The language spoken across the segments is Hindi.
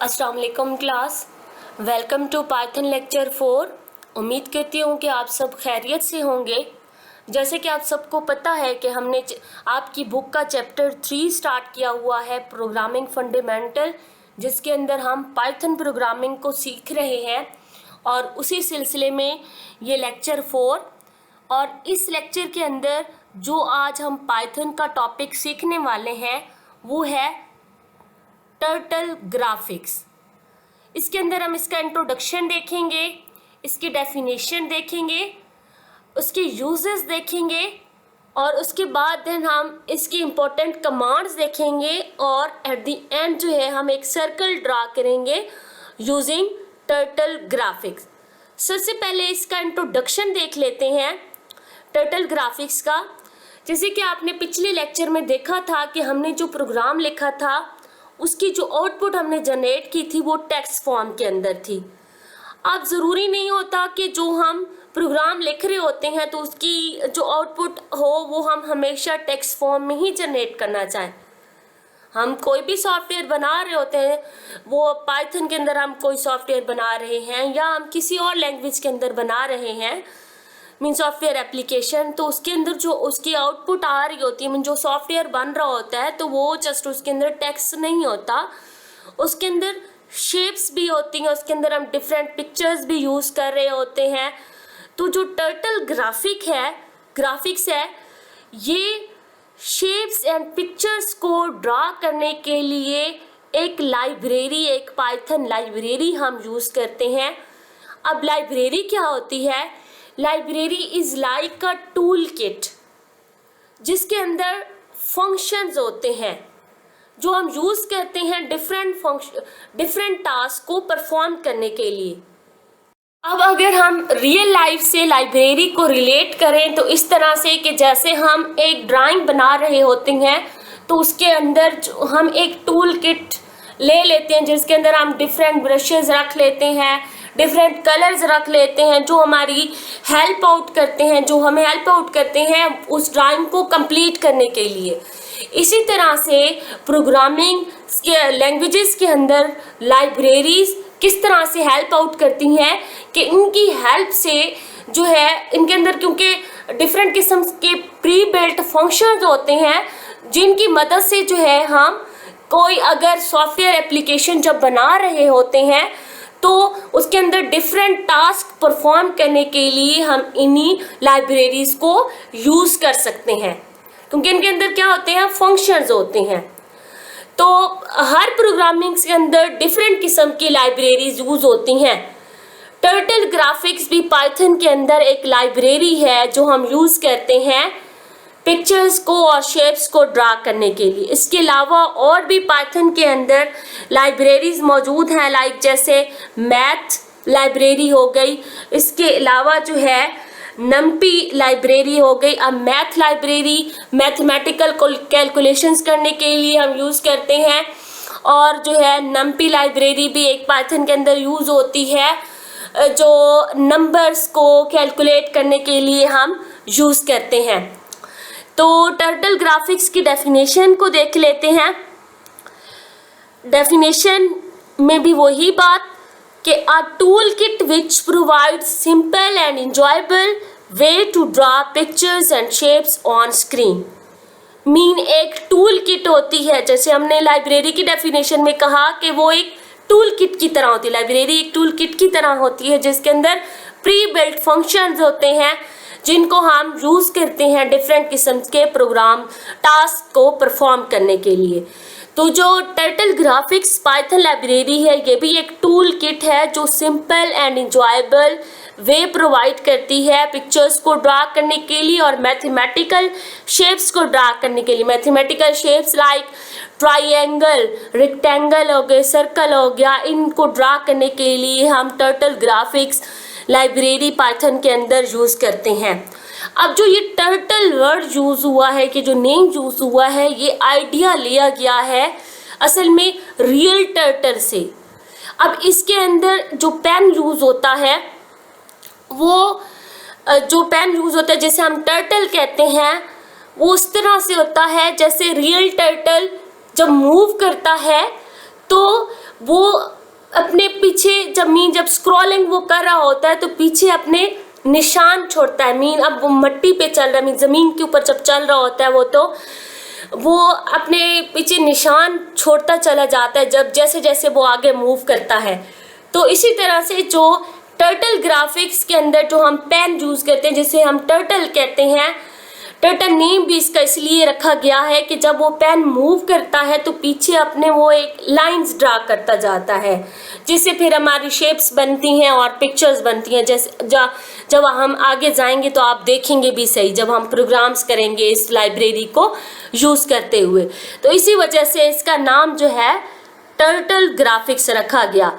अस्सलाम वालेकुम class, welcome to Python lecture 4। उम्मीद करती हूँ कि आप सब खैरियत से होंगे। जैसे कि आप सबको पता है कि हमने आपकी बुक का चैप्टर 3 स्टार्ट किया हुआ है, प्रोग्रामिंग फंडामेंटल, जिसके अंदर हम पाइथन प्रोग्रामिंग को सीख रहे हैं और उसी सिलसिले में ये लेक्चर 4। और इस लेक्चर के अंदर जो आज हम पाइथन का टॉपिक सीखने वाले हैं वो है टर्टल ग्राफिक्स। इसके अंदर हम इसका इंट्रोडक्शन देखेंगे, इसकी डेफिनेशन देखेंगे, उसके यूजेस देखेंगे और उसके बाद देन हम इसकी इम्पोर्टेंट कमांड्स देखेंगे और एट द एंड जो है हम एक सर्कल ड्रा करेंगे यूजिंग टर्टल ग्राफिक्स। सबसे पहले इसका इंट्रोडक्शन देख लेते हैं टर्टल ग्राफिक्स का। जैसे कि आपने पिछले लेक्चर में देखा था कि हमने जो प्रोग्राम लिखा था उसकी जो आउटपुट हमने जनरेट की थी वो टेक्स्ट फॉर्म के अंदर थी। अब ज़रूरी नहीं होता कि जो हम प्रोग्राम लिख रहे होते हैं तो उसकी जो आउटपुट हो वो हम हमेशा टेक्स्ट फॉर्म में ही जनरेट करना चाहें। हम कोई भी सॉफ्टवेयर बना रहे होते हैं, वो पाइथन के अंदर हम कोई सॉफ्टवेयर बना रहे हैं या हम किसी और लैंग्वेज के अंदर बना रहे हैं, मीन सॉफ्टवेयर एप्लीकेशन, तो उसके अंदर जो उसकी आउटपुट आ रही होती है, मीन जो सॉफ्टवेयर बन रहा होता है, तो वो जस्ट उसके अंदर टेक्स्ट नहीं होता, उसके अंदर शेप्स भी होती हैं, उसके अंदर हम डिफरेंट पिक्चर्स भी यूज़ कर रहे होते हैं। तो जो टर्टल ग्राफिक्स है ये शेप्स एंड पिक्चर्स को ड्रा करने के लिए एक लाइब्रेरी, एक पाइथन लाइब्रेरी हम यूज़ करते हैं। अब लाइब्रेरी क्या होती है? Library is like a tool kit जिसके अंदर फंक्शंस होते हैं जो हम यूज़ करते हैं डिफरेंट टास्क को परफॉर्म करने के लिए। अब अगर हम रियल लाइफ से लाइब्रेरी को रिलेट करें तो इस तरह से कि जैसे हम एक ड्राइंग बना रहे होते हैं तो उसके अंदर हम एक टूल किट ले लेते हैं जिसके अंदर हम डिफरेंट ब्रशेस रख लेते हैं, डिफरेंट कलर्स रख लेते हैं जो हमारी हेल्प आउट करते हैं उस ड्राइंग को कंप्लीट करने के लिए। इसी तरह से प्रोग्रामिंग के लैंग्वेजेस के अंदर लाइब्रेरीज किस तरह से हेल्प आउट करती हैं कि इनकी हेल्प से जो है इनके अंदर क्योंकि डिफरेंट किस्म के प्री बिल्ट फंक्शंस होते हैं जिनकी मदद से जो है हम कोई अगर सॉफ्टवेयर एप्लीकेशन जब बना रहे होते हैं तो उसके अंदर डिफरेंट टास्क परफॉर्म करने के लिए हम इन्हीं लाइब्रेरीज को यूज़ कर सकते हैं क्योंकि इनके अंदर क्या होते हैं, फंक्शंस होते हैं। तो हर प्रोग्रामिंग के अंदर डिफरेंट किस्म की लाइब्रेरीज यूज़ होती हैं। टर्टल ग्राफिक्स भी पाइथन के अंदर एक लाइब्रेरी है जो हम यूज़ करते हैं पिक्चर्स को और शेप्स को ड्रा करने के लिए। इसके अलावा और भी पाइथन के अंदर लाइब्रेरीज मौजूद हैं, लाइक जैसे मैथ लाइब्रेरी हो गई, इसके अलावा जो है नम्पी लाइब्रेरी हो गई। अब मैथ लाइब्रेरी मैथमेटिकल कैलकुलेशंस करने के लिए हम यूज़ करते हैं और जो है नम्पी लाइब्रेरी भी एक पाइथन के अंदर यूज़ होती है जो नंबर्स को कैलकुलेट करने के लिए हम यूज़ करते हैं। तो टर्टल ग्राफिक्स की डेफिनेशन को देख लेते हैं। डेफिनेशन में भी वही बात कि a tool kit which provides simple and enjoyable way to draw pictures and shapes on screen. Mean एक टूल किट होती है, जैसे हमने लाइब्रेरी की डेफिनेशन में कहा कि वो एक टूल किट की तरह होती है। लाइब्रेरी एक टूल किट की तरह होती है जिसके अंदर प्री बिल्ट फंक्शंस होते हैं जिनको हम यूज़ करते हैं डिफरेंट किस्म के प्रोग्राम टास्क को परफॉर्म करने के लिए। तो जो टर्टल ग्राफिक्स पाइथन लाइब्रेरी है ये भी एक टूल किट है जो simple and enjoyable way provide करती है पिक्चर्स को ड्रा करने के लिए और मैथमेटिकल शेप्स को ड्रा करने के लिए। Mathematical shapes like triangle, rectangle हो गए, सर्कल हो गया, इनको ड्रा करने के लिए हम टर्टल ग्राफिक्स लाइब्रेरी पाइथन के अंदर यूज़ करते हैं। अब जो ये टर्टल वर्ड यूज़ हुआ है कि जो नेम यूज़ हुआ है ये आइडिया लिया गया है असल में रियल टर्टल से। अब इसके अंदर जो पेन यूज़ होता है वो जैसे हम टर्टल कहते हैं वो उस तरह से होता है जैसे रियल टर्टल जब मूव करता है तो वो अपने पीछे जब स्क्रॉलिंग वो कर रहा होता है तो पीछे अपने निशान छोड़ता है। अब वो मट्टी पे चल रहा है, ज़मीन के ऊपर जब चल रहा होता है वो अपने पीछे निशान छोड़ता चला जाता है जब जैसे जैसे वो आगे मूव करता है। तो इसी तरह से जो टर्टल ग्राफिक्स के अंदर जो हम पेन यूज़ करते हैं, जिसे हम टर्टल कहते हैं, टर्टल नेम भी इसका इसलिए रखा गया है कि जब वो पेन मूव करता है तो पीछे अपने वो एक लाइंस ड्रा करता जाता है, जिससे फिर हमारी शेप्स बनती हैं और पिक्चर्स बनती हैं। जैसे जब हम आगे जाएंगे तो आप देखेंगे भी सही, जब हम प्रोग्राम्स करेंगे इस लाइब्रेरी को यूज़ करते हुए। तो इसी वजह से इसका नाम जो है टर्टल ग्राफिक्स रखा गया,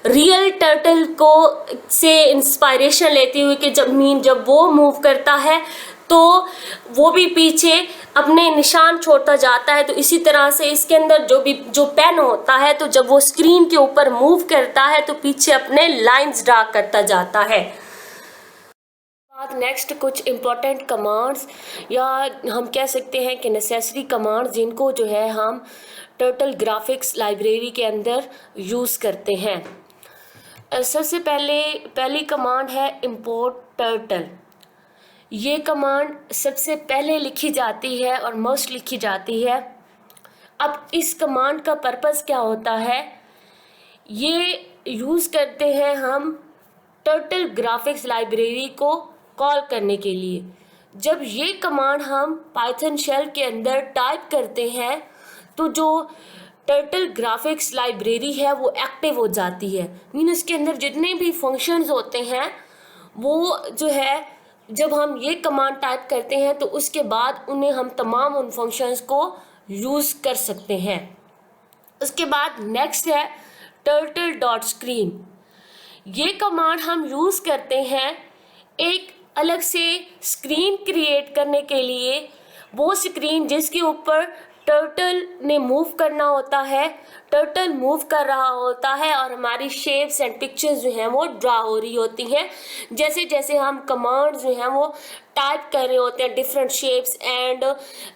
रियल टर्टल को से इंस्पायरेशन लेते हुए कि जब वो मूव करता है तो वो भी पीछे अपने निशान छोड़ता जाता है। तो इसी तरह से इसके अंदर जो पेन होता है तो जब वो स्क्रीन के ऊपर मूव करता है तो पीछे अपने लाइंस ड्रा करता जाता है। नेक्स्ट कुछ इम्पोर्टेंट कमांड्स या हम कह सकते हैं कि नेसेसरी कमांड्स जिनको जो है हम टर्टल ग्राफिक्स लाइब्रेरी के अंदर यूज़ करते हैं। सबसे पहली कमांड है इंपोर्ट टर्टल। ये कमांड सबसे पहले लिखी जाती है और मोस्ट लिखी जाती है। अब इस कमांड का पर्पस क्या होता है, ये यूज़ करते हैं हम टर्टल ग्राफिक्स लाइब्रेरी को कॉल करने के लिए। जब ये कमांड हम पाइथन शेल के अंदर टाइप करते हैं तो जो टर्टल ग्राफिक्स लाइब्रेरी है वो एक्टिव हो जाती है। इसके अंदर जितने भी फंक्शंस होते हैं वो जो है जब हम ये कमांड टाइप करते हैं तो उसके बाद उन फंक्शंस को यूज़ कर सकते हैं। उसके बाद नेक्स्ट है टर्टल डॉट स्क्रीन। ये कमांड हम यूज़ करते हैं एक अलग से स्क्रीन क्रिएट करने के लिए, वो स्क्रीन जिसके ऊपर टर्टल ने मूव करना होता है, टर्टल मूव कर रहा होता है और हमारी शेप्स एंड पिक्चर्स जो हैं वो ड्रा हो रही होती हैं। जैसे जैसे हम कमांड्स जो हैं वो टाइप कर रहे होते हैं डिफरेंट शेप्स एंड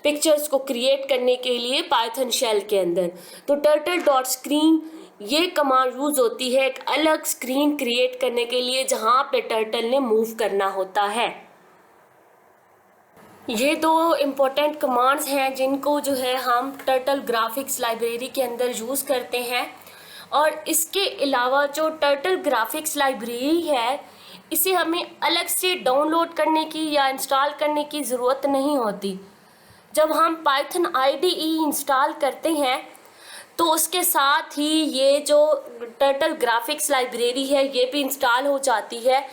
पिक्चर्स को क्रिएट करने के लिए पाइथन शेल के अंदर, तो टर्टल डॉट स्क्रीन ये कमांड यूज़ होती है एक अलग स्क्रीन क्रिएट करने के लिए जहाँ पे टर्टल ने मूव करना होता है। ये दो इम्पोर्टेंट कमांड्स हैं जिनको जो है हम टर्टल ग्राफिक्स लाइब्रेरी के अंदर यूज़ करते हैं। और इसके अलावा जो टर्टल ग्राफिक्स लाइब्रेरी है इसे हमें अलग से डाउनलोड करने की या इंस्टॉल करने की ज़रूरत नहीं होती। जब हम पाइथन IDE इंस्टॉल करते हैं तो उसके साथ ही ये जो टर्टल ग्राफिक्स लाइब्रेरी है ये भी इंस्टॉल हो जाती है।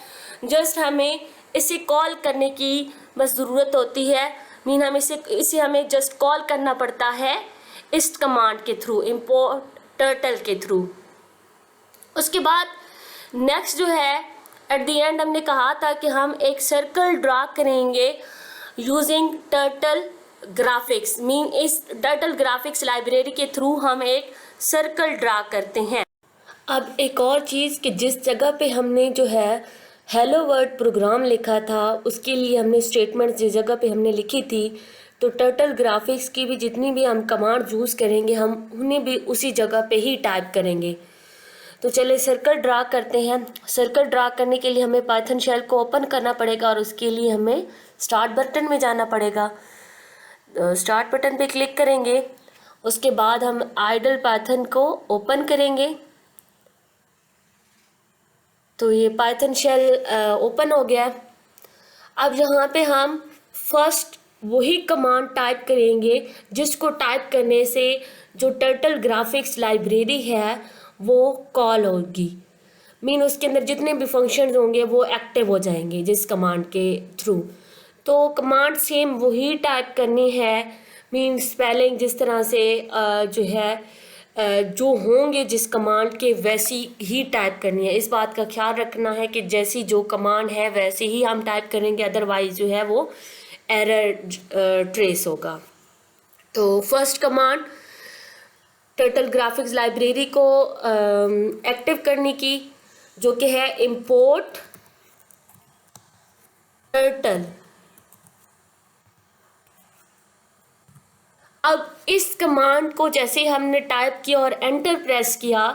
जस्ट हमें इसे कॉल करने की बस ज़रूरत होती है। हम इसे हमें जस्ट कॉल करना पड़ता है इस कमांड के थ्रू, इंपोर्ट टर्टल के थ्रू। उसके बाद नेक्स्ट जो है एट द एंड हमने कहा था कि हम एक सर्कल ड्रा करेंगे यूजिंग टर्टल ग्राफिक्स। इस टर्टल ग्राफिक्स लाइब्रेरी के थ्रू हम एक सर्कल ड्रा करते हैं। अब एक और चीज़ कि जिस जगह पे हमने जो है हेलो वर्ल्ड प्रोग्राम लिखा था उसके लिए हमने स्टेटमेंट जिस जगह पे हमने लिखी थी, तो टर्टल ग्राफिक्स की भी जितनी भी हम कमांड यूज़ करेंगे हम उन्हें भी उसी जगह पे ही टाइप करेंगे। तो चलिए सर्कल ड्रा करते हैं। सर्कल ड्रा करने के लिए हमें पाइथन शेल को ओपन करना पड़ेगा और उसके लिए हमें स्टार्ट बटन में जाना पड़ेगा। स्टार्ट बटन पे क्लिक करेंगे, उसके बाद हम आइडल पाइथन को ओपन करेंगे। तो ये पाइथन शेल ओपन हो गया। अब यहाँ पे हम फर्स्ट वही कमांड टाइप करेंगे जिसको टाइप करने से जो टर्टल ग्राफिक्स लाइब्रेरी है वो कॉल होगी। उसके अंदर जितने भी फंक्शंस होंगे वो एक्टिव हो जाएंगे जिस कमांड के थ्रू। तो कमांड सेम वही टाइप करनी है। स्पेलिंग जिस तरह से जो है जो होंगे जिस कमांड के वैसी ही टाइप करनी है। इस बात का ख्याल रखना है कि जैसी जो कमांड है वैसे ही हम टाइप करेंगे, अदरवाइज जो है वो एरर ट्रेस होगा। तो first command turtle graphics library को एक्टिव करने की जो कि है इंपोर्ट टर्टल। अब इस कमांड को जैसे हमने टाइप किया और एंटर प्रेस किया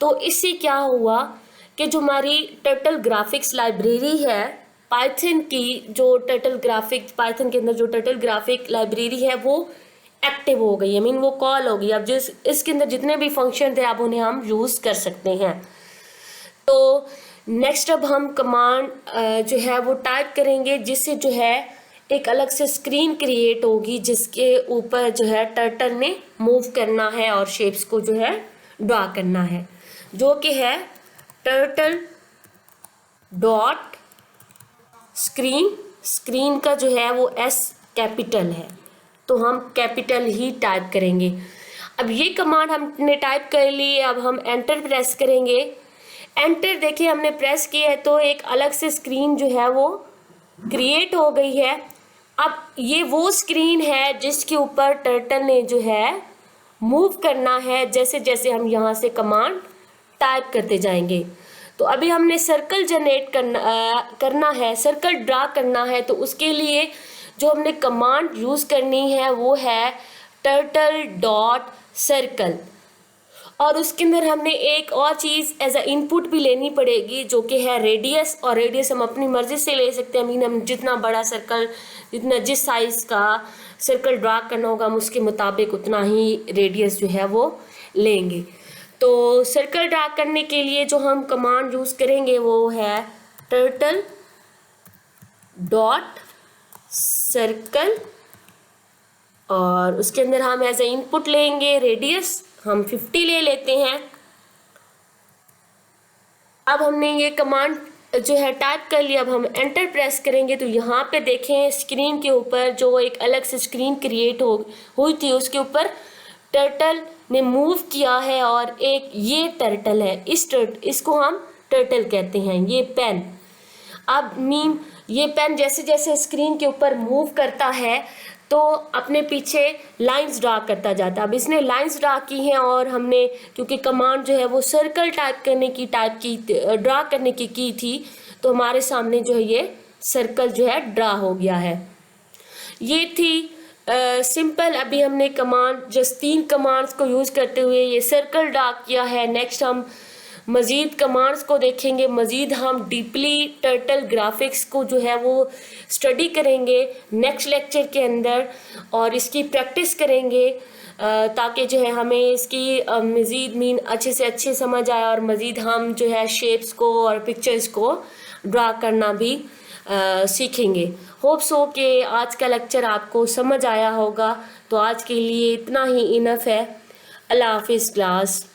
तो इससे क्या हुआ कि जो हमारी टर्टल ग्राफिक्स लाइब्रेरी है पाइथन की, जो टर्टल ग्राफिक्स पाइथन के अंदर जो टर्टल ग्राफिक लाइब्रेरी है वो एक्टिव हो गई, आई मीन वो कॉल हो गई। अब जिस इसके अंदर जितने भी फंक्शन थे अब उन्हें हम यूज़ कर सकते हैं। तो नेक्स्ट अब हम कमांड जो है वो टाइप करेंगे, जिससे जो है एक अलग से स्क्रीन क्रिएट होगी जिसके ऊपर जो है टर्टल ने मूव करना है और शेप्स को जो है ड्रा करना है, जो कि है टर्टल डॉट स्क्रीन। स्क्रीन का जो है वो एस कैपिटल है, तो हम कैपिटल ही टाइप करेंगे। अब ये कमांड हमने टाइप कर ली, अब हम एंटर प्रेस करेंगे। एंटर देखिए हमने प्रेस किया है तो एक अलग से स्क्रीन जो है वो क्रिएट हो गई है। अब ये वो स्क्रीन है जिसके ऊपर टर्टल ने जो है मूव करना है जैसे जैसे हम यहाँ से कमांड टाइप करते जाएंगे। तो अभी हमने सर्कल जनरेट करना है, सर्कल ड्रा करना है, तो उसके लिए जो हमने कमांड यूज़ करनी है वो है टर्टल डॉट सर्कल। और उसके अंदर हमने एक और चीज़ एज अ इनपुट भी लेनी पड़ेगी जो कि है रेडियस। और रेडियस हम अपनी मर्ज़ी से ले सकते हैं, मीन हम जितना बड़ा सर्कल, जितना जिस साइज़ का सर्कल ड्रा करना होगा हम उसके मुताबिक उतना ही रेडियस जो है वो लेंगे। तो सर्कल ड्रा करने के लिए जो हम कमांड यूज़ करेंगे वो है टर्टल डॉट सर्कल, और उसके अंदर हम एज ए इनपुट लेंगे रेडियस, हम 50 ले लेते हैं। अब हमने ये कमांड जो है टाइप कर लिया, अब हम एंटर प्रेस करेंगे तो यहाँ पे देखें स्क्रीन के ऊपर जो एक अलग से स्क्रीन क्रिएट हुई थी उसके ऊपर टर्टल ने मूव किया है, और एक ये टर्टल है, इसको हम टर्टल कहते हैं, ये पेन। अब मीन ये पेन जैसे जैसे स्क्रीन के ऊपर मूव करता है तो अपने पीछे लाइंस ड्रा करता जाता है। अब इसने लाइंस ड्रा की हैं और हमने क्योंकि कमांड जो है वो सर्कल ड्रा करने की थी, तो हमारे सामने जो है ये सर्कल जो है ड्रा हो गया है। ये थी सिंपल। अभी हमने कमांड जस्ट 3 कमांड्स को यूज़ करते हुए ये सर्कल ड्रा किया है। नेक्स्ट हम मज़ीद कमांड्स को देखेंगे, मज़ीद हम डीपली टर्टल ग्राफिक्स को जो है वो स्टडी करेंगे नेक्स्ट लेक्चर के अंदर, और इसकी प्रैक्टिस करेंगे ताकि जो है हमें इसकी मज़ीद मीन अच्छे से अच्छे समझ आए, और मज़ीद हम जो है शेप्स को और पिक्चर्स को ड्रा करना भी सीखेंगे। होप सो कि आज का लेक्चर आपको समझ आया होगा। तो आज के लिए इतना ही इनफ है। अल्लाह हाफिज़ क्लास।